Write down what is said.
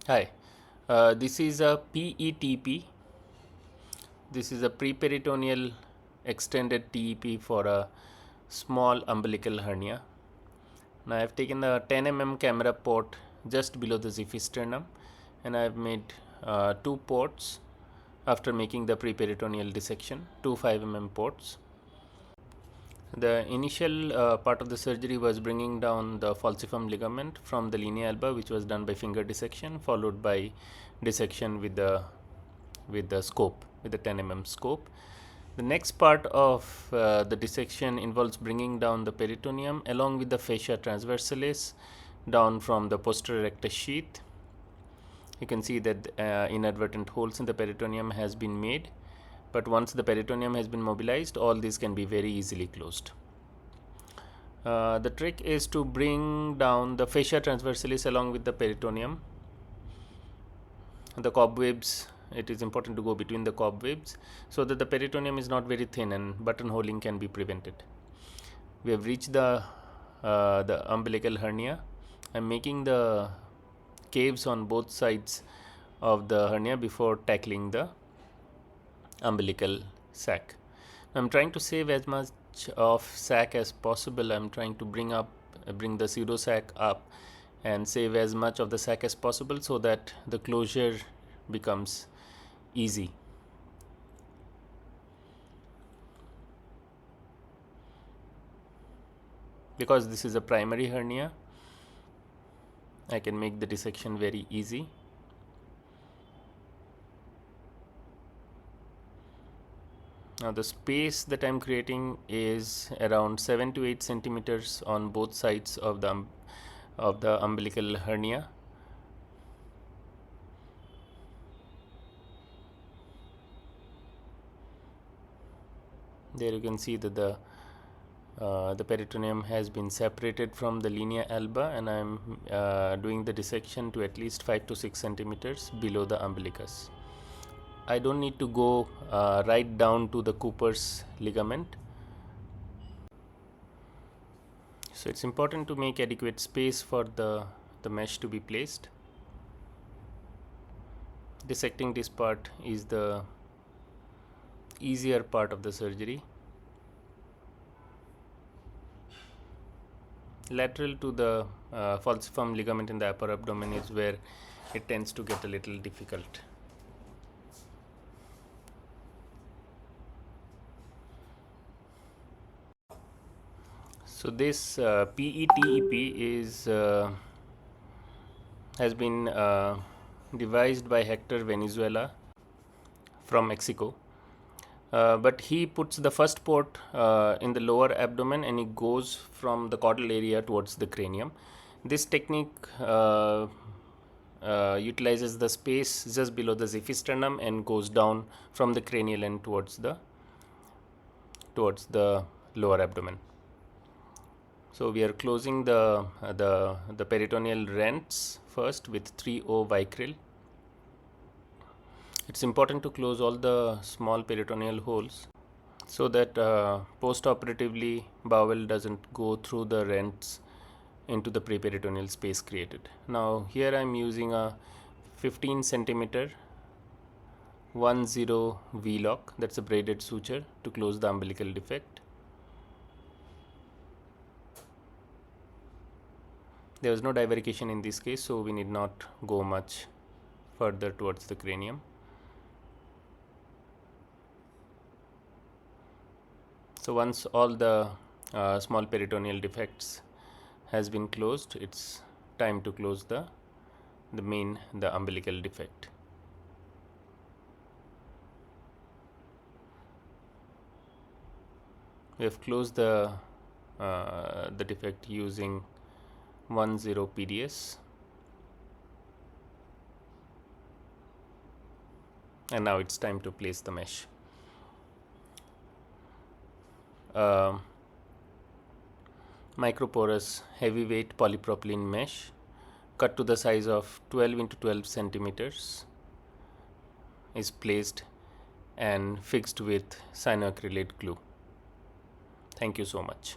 Hi, this is a PETP. This is a preperitoneal extended TEP for a small umbilical hernia. Now I have taken the 10 mm camera port just below the Xiphisternum, and I have made two ports after making the preperitoneal dissection, two 5 mm ports. The initial part of the surgery was bringing down the falciform ligament from the linea alba, which was done by finger dissection, followed by dissection with the scope, with the 10 mm scope. The next part of the dissection involves bringing down the peritoneum along with the fascia transversalis down from the posterior rectus sheath. You can see that inadvertent holes in the peritoneum has been made, but once the peritoneum has been mobilized, all these can be very easily closed. The trick is to bring down the fascia transversalis along with the peritoneum. The cobwebs, it is important to go between the cobwebs so that the peritoneum is not very thin and buttonholing can be prevented. We have reached the umbilical hernia. I am making the caves on both sides of the hernia before tackling the umbilical sac. I am trying to save as much of sac as possible. I am trying to bring the pseudo sac up and save as much of the sac as possible so that the closure becomes easy. Because this is a primary hernia, I can make the dissection very easy. Now the space that I am creating is around 7 to 8 centimeters on both sides of the umbilical hernia. There you can see that the peritoneum has been separated from the linea alba, and I am doing the dissection to at least 5 to 6 centimeters below the umbilicus. I don't need to go right down to the Cooper's ligament. So it's important to make adequate space for the mesh to be placed. Dissecting this part is the easier part of the surgery. Lateral to the falciform ligament in the upper abdomen is where it tends to get a little difficult. So this PETEP has been devised by Hector Venezuela from Mexico. But he puts the first port in the lower abdomen and he goes from the caudal area towards the cranium. This technique utilizes the space just below the Xiphisternum and goes down from the cranial end towards the lower abdomen. So we are closing the peritoneal rents first with 3/0 vicryl. It's important to close all the small peritoneal holes so that post-operatively bowel doesn't go through the rents into the preperitoneal space created. Now here I am using a 15 centimeter 10 V-lock, that's a braided suture, to close the umbilical defect. There was no divarication in this case, so we need not go much further towards the cranium. So once all the small peritoneal defects has been closed, it's time to close the umbilical defect. We have closed the defect using 10 PDS, and now it's time to place the mesh. Microporous heavyweight polypropylene mesh cut to the size of 12 into 12 centimeters is placed and fixed with cyanoacrylate glue. Thank you so much.